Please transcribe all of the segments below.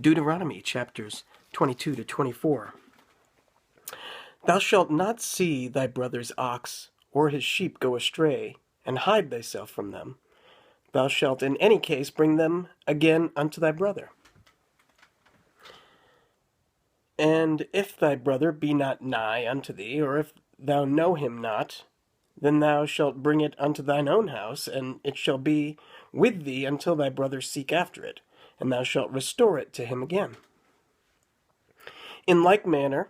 Deuteronomy chapters 22 to 24. Thou shalt not see thy brother's ox or his sheep go astray, and hide thyself from them. Thou shalt in any case bring them again unto thy brother. And if thy brother be not nigh unto thee, or if thou know him not, then thou shalt bring it unto thine own house, and it shall be with thee until thy brother seek after it, and thou shalt restore it to him again. In like manner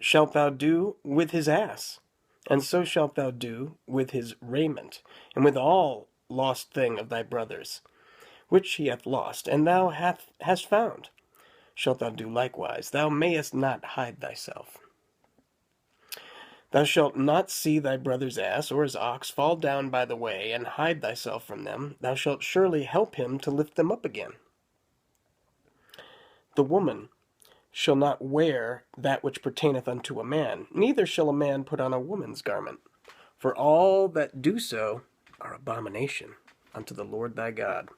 shalt thou do with his ass, and so shalt thou do with his raiment, and with all lost thing of thy brother's, which he hath lost, and thou hast found, shalt thou do likewise. Thou mayest not hide thyself. Thou shalt not see thy brother's ass or his ox fall down by the way, and hide thyself from them. Thou shalt surely help him to lift them up again. The woman shall not wear that which pertaineth unto a man, neither shall a man put on a woman's garment. For all that do so are abomination unto the Lord thy God.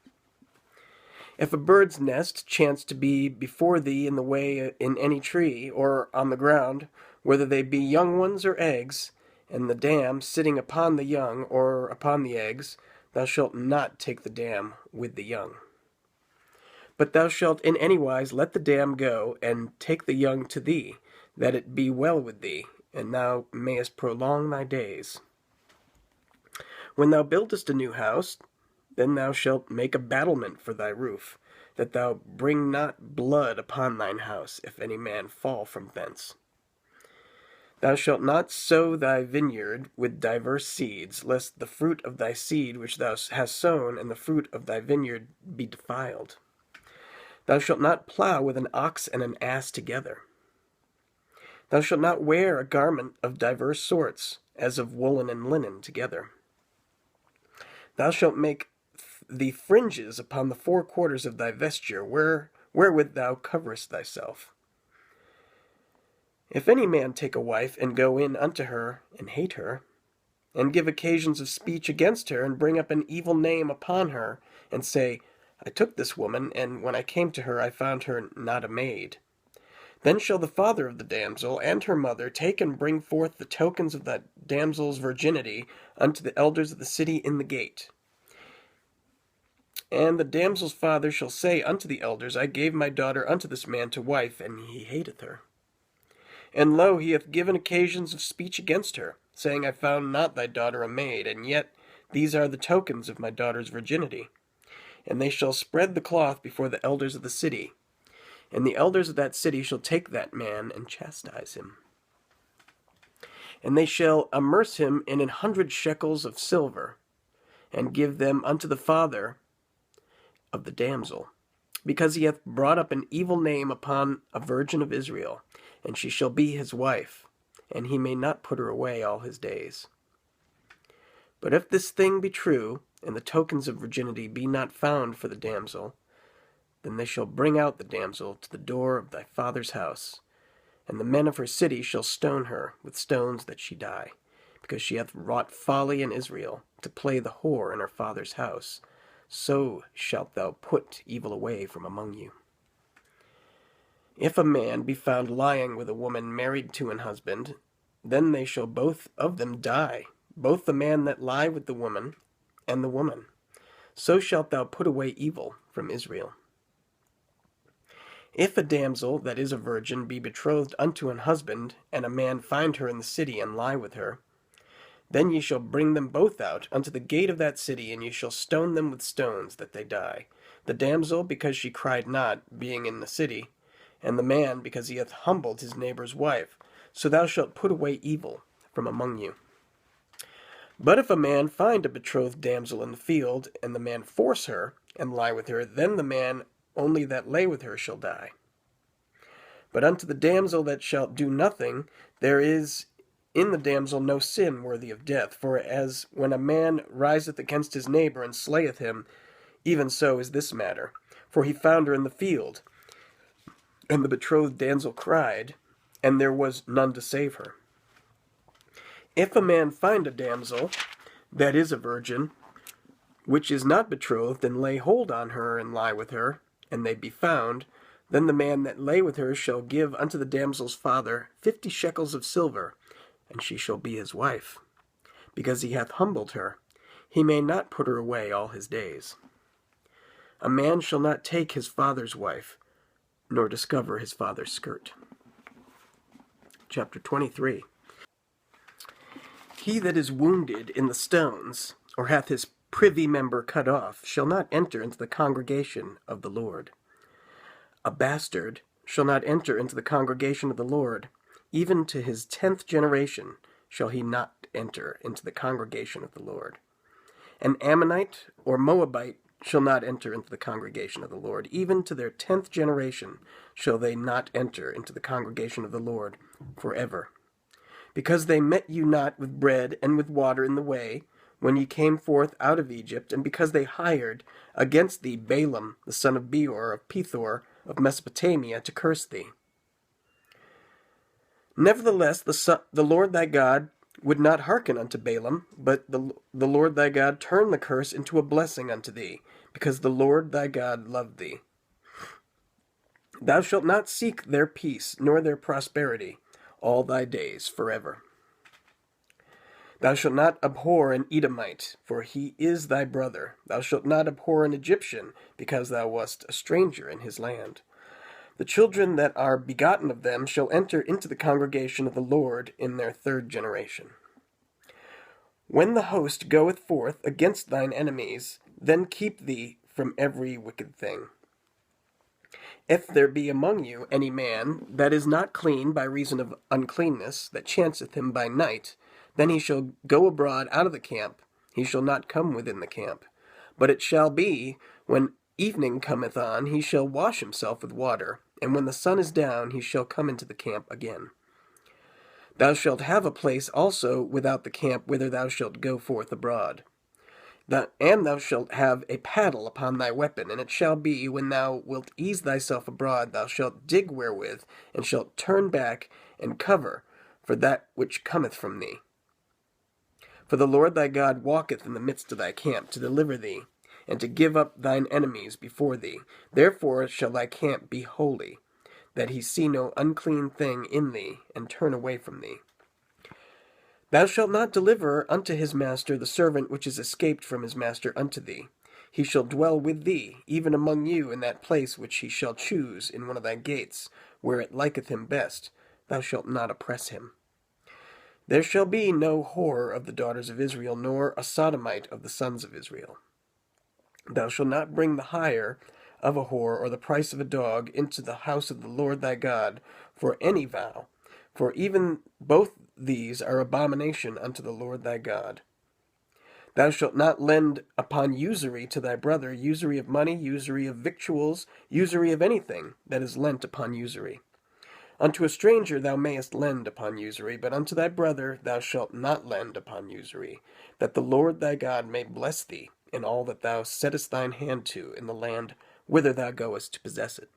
If a bird's nest chance to be before thee in the way in any tree, or on the ground, whether they be young ones or eggs, and the dam sitting upon the young or upon the eggs, thou shalt not take the dam with the young. But thou shalt in any wise let the dam go, and take the young to thee, that it be well with thee, and thou mayest prolong thy days. When thou buildest a new house, then thou shalt make a battlement for thy roof, that thou bring not blood upon thine house, if any man fall from thence. Thou shalt not sow thy vineyard with diverse seeds, lest the fruit of thy seed which thou hast sown and the fruit of thy vineyard be defiled. Thou shalt not plow with an ox and an ass together. Thou shalt not wear a garment of diverse sorts, as of woolen and linen together. Thou shalt make the fringes upon the four quarters of thy vesture, wherewith thou coverest thyself. If any man take a wife, and go in unto her, and hate her, and give occasions of speech against her, and bring up an evil name upon her, and say, I took this woman, and when I came to her I found her not a maid. Then shall the father of the damsel and her mother take and bring forth the tokens of that damsel's virginity unto the elders of the city in the gate. And the damsel's father shall say unto the elders, I gave my daughter unto this man to wife, and he hateth her. And lo, he hath given occasions of speech against her, saying, I found not thy daughter a maid, and yet these are the tokens of my daughter's virginity. And they shall spread the cloth before the elders of the city. And the elders of that city shall take that man and chastise him. And they shall amerce him in 100 shekels of silver, and give them unto the father of the damsel, because he hath brought up an evil name upon a virgin of Israel, and she shall be his wife, and he may not put her away all his days. But if this thing be true, and the tokens of virginity be not found for the damsel, then they shall bring out the damsel to the door of thy father's house, and the men of her city shall stone her with stones that she die, because she hath wrought folly in Israel, to play the whore in her father's house. So shalt thou put evil away from among you. If a man be found lying with a woman married to an husband, then they shall both of them die, both the man that lie with the woman, and the woman. So shalt thou put away evil from Israel. If a damsel that is a virgin be betrothed unto an husband, and a man find her in the city, and lie with her, then ye shall bring them both out unto the gate of that city, and ye shall stone them with stones, that they die. The damsel, because she cried not, being in the city, and the man, because he hath humbled his neighbor's wife. So thou shalt put away evil from among you. But if a man find a betrothed damsel in the field, and the man force her, and lie with her, then the man only that lay with her shall die. But unto the damsel that shall do nothing, there is in the damsel no sin worthy of death. For as when a man riseth against his neighbor, and slayeth him, even so is this matter. For he found her in the field, and the betrothed damsel cried, and there was none to save her. If a man find a damsel that is a virgin, which is not betrothed, and lay hold on her, and lie with her, and they be found, Then the man that lay with her shall give unto the damsel's father 50 shekels of silver, and she shall be his wife. Because he hath humbled her, he may not put her away all his days. A man shall not take his father's wife, nor discover his father's skirt. Chapter 23. He that is wounded in the stones, or hath his privy member cut off, shall not enter into the congregation of the Lord. A bastard shall not enter into the congregation of the Lord. Even to his 10th generation shall he not enter into the congregation of the Lord. An Ammonite or Moabite shall not enter into the congregation of the Lord. Even to their 10th generation shall they not enter into the congregation of the Lord forever. Because they met you not with bread and with water in the way, when ye came forth out of Egypt, and because they hired against thee Balaam the son of Beor of Pethor of Mesopotamia to curse thee. Nevertheless, the Lord thy God would not hearken unto Balaam, but the Lord thy God turned the curse into a blessing unto thee, because the Lord thy God loved thee. Thou shalt not seek their peace, nor their prosperity, all thy days forever. Thou shalt not abhor an Edomite, for he is thy brother. Thou shalt not abhor an Egyptian, because thou wast a stranger in his land. The children that are begotten of them shall enter into the congregation of the Lord in their 3rd generation. When the host goeth forth against thine enemies, then keep thee from every wicked thing. If there be among you any man that is not clean by reason of uncleanness, that chanceth him by night, then he shall go abroad out of the camp, he shall not come within the camp. But it shall be, when evening cometh on, he shall wash himself with water, and when the sun is down, he shall come into the camp again. Thou shalt have a place also without the camp, whither thou shalt go forth abroad. And thou shalt have a paddle upon thy weapon, and it shall be, when thou wilt ease thyself abroad, thou shalt dig wherewith, and shalt turn back and cover for that which cometh from thee. For the Lord thy God walketh in the midst of thy camp, to deliver thee, and to give up thine enemies before thee. Therefore shall thy camp be holy, that he see no unclean thing in thee, and turn away from thee. Thou shalt not deliver unto his master the servant which is escaped from his master unto thee. He shall dwell with thee, even among you, in that place which he shall choose in one of thy gates, where it liketh him best. Thou shalt not oppress him. There shall be no whore of the daughters of Israel, nor a sodomite of the sons of Israel. Thou shalt not bring the hire of a whore or the price of a dog into the house of the Lord thy God for any vow, for even both these are abomination unto the Lord thy God. Thou shalt not lend upon usury to thy brother, usury of money, usury of victuals, usury of anything that is lent upon usury. Unto a stranger thou mayest lend upon usury, but unto thy brother thou shalt not lend upon usury, that the Lord thy God may bless thee in all that thou settest thine hand to in the land whither thou goest to possess it.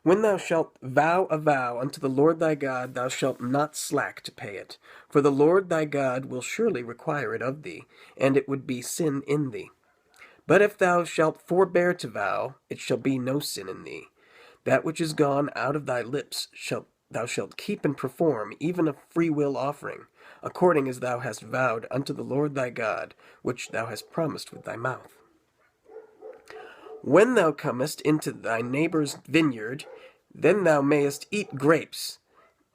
When thou shalt vow a vow unto the Lord thy God, thou shalt not slack to pay it, for the Lord thy God will surely require it of thee, and it would be sin in thee. But if thou shalt forbear to vow, it shall be no sin in thee. That which is gone out of thy lips thou shalt keep and perform, even a freewill offering, according as thou hast vowed unto the Lord thy God, which thou hast promised with thy mouth. When thou comest into thy neighbor's vineyard, then thou mayest eat grapes,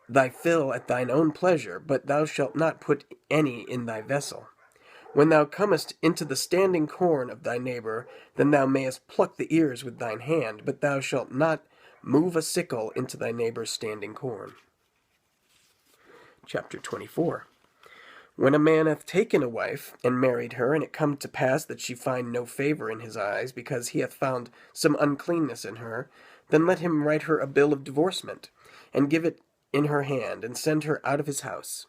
thy fill at thine own pleasure, but thou shalt not put any in thy vessel. When thou comest into the standing corn of thy neighbor, then thou mayest pluck the ears with thine hand, but thou shalt not move a sickle into thy neighbor's standing corn. Chapter 24. When a man hath taken a wife, and married her, and it come to pass that she find no favor in his eyes, because he hath found some uncleanness in her, then let him write her a bill of divorcement, and give it in her hand, and send her out of his house.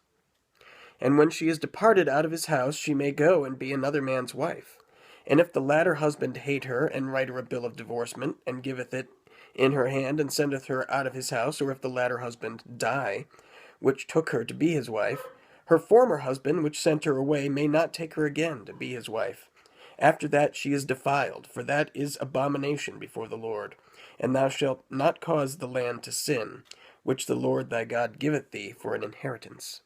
And when she is departed out of his house, she may go and be another man's wife. And if the latter husband hate her, and write her a bill of divorcement, and giveth it in her hand, and sendeth her out of his house, or if the latter husband die, which took her to be his wife, her former husband, which sent her away, may not take her again to be his wife. After that she is defiled, for that is abomination before the Lord. And thou shalt not cause the land to sin, which the Lord thy God giveth thee for an inheritance.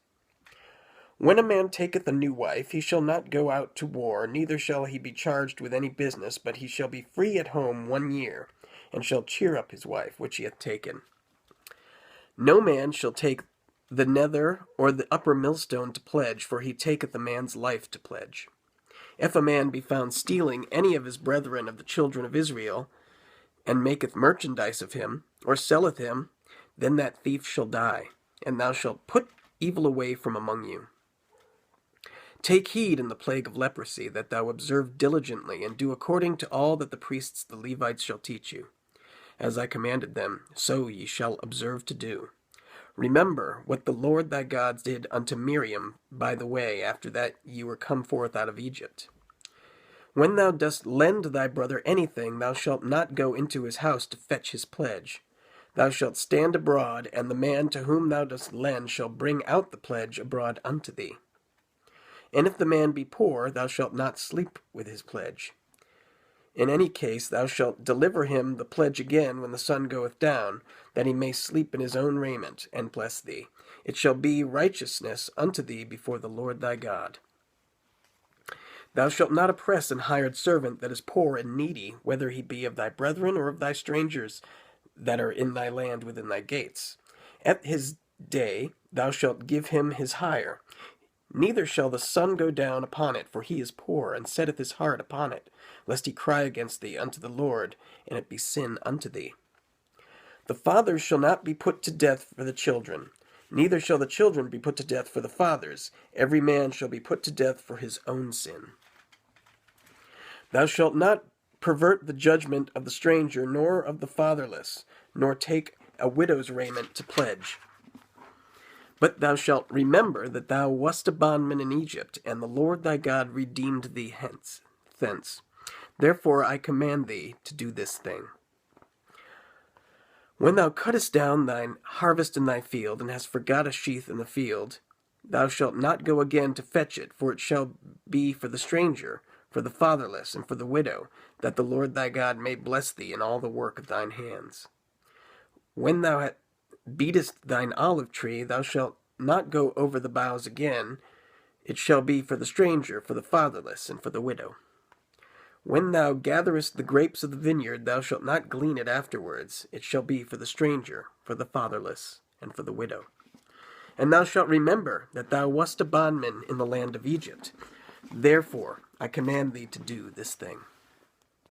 When a man taketh a new wife, he shall not go out to war, neither shall he be charged with any business, but he shall be free at home 1 year, and shall cheer up his wife which he hath taken. No man shall take the nether or the upper millstone to pledge, for he taketh a man's life to pledge. If a man be found stealing any of his brethren of the children of Israel, and maketh merchandise of him, or selleth him, then that thief shall die, and thou shalt put evil away from among you. Take heed in the plague of leprosy, that thou observe diligently, and do according to all that the priests the Levites shall teach you. As I commanded them, so ye shall observe to do. Remember what the Lord thy God did unto Miriam by the way, after that ye were come forth out of Egypt. When thou dost lend thy brother anything, thou shalt not go into his house to fetch his pledge. Thou shalt stand abroad, and the man to whom thou dost lend shall bring out the pledge abroad unto thee. And if the man be poor, thou shalt not sleep with his pledge. In any case thou shalt deliver him the pledge again when the sun goeth down, that he may sleep in his own raiment, and bless thee. It shall be righteousness unto thee before the Lord thy God. Thou shalt not oppress an hired servant that is poor and needy, whether he be of thy brethren or of thy strangers that are in thy land within thy gates. At his day thou shalt give him his hire. Neither shall the sun go down upon it, for he is poor, and setteth his heart upon it, lest he cry against thee unto the Lord, and it be sin unto thee. The fathers shall not be put to death for the children, neither shall the children be put to death for the fathers. Every man shall be put to death for his own sin. Thou shalt not pervert the judgment of the stranger, nor of the fatherless, nor take a widow's raiment to pledge. But thou shalt remember that thou wast a bondman in Egypt, and the Lord thy God redeemed thee thence. Therefore I command thee to do this thing. When thou cuttest down thine harvest in thy field, and hast forgot a sheaf in the field, thou shalt not go again to fetch it, for it shall be for the stranger, for the fatherless, and for the widow, that the Lord thy God may bless thee in all the work of thine hands. When thou beatest thine olive tree, thou shalt not go over the boughs again. It shall be for the stranger, for the fatherless, and for the widow. When thou gatherest the grapes of the vineyard, thou shalt not glean it afterwards. It shall be for the stranger, for the fatherless, and for the widow. And thou shalt remember that thou wast a bondman in the land of Egypt. Therefore I command thee to do this thing.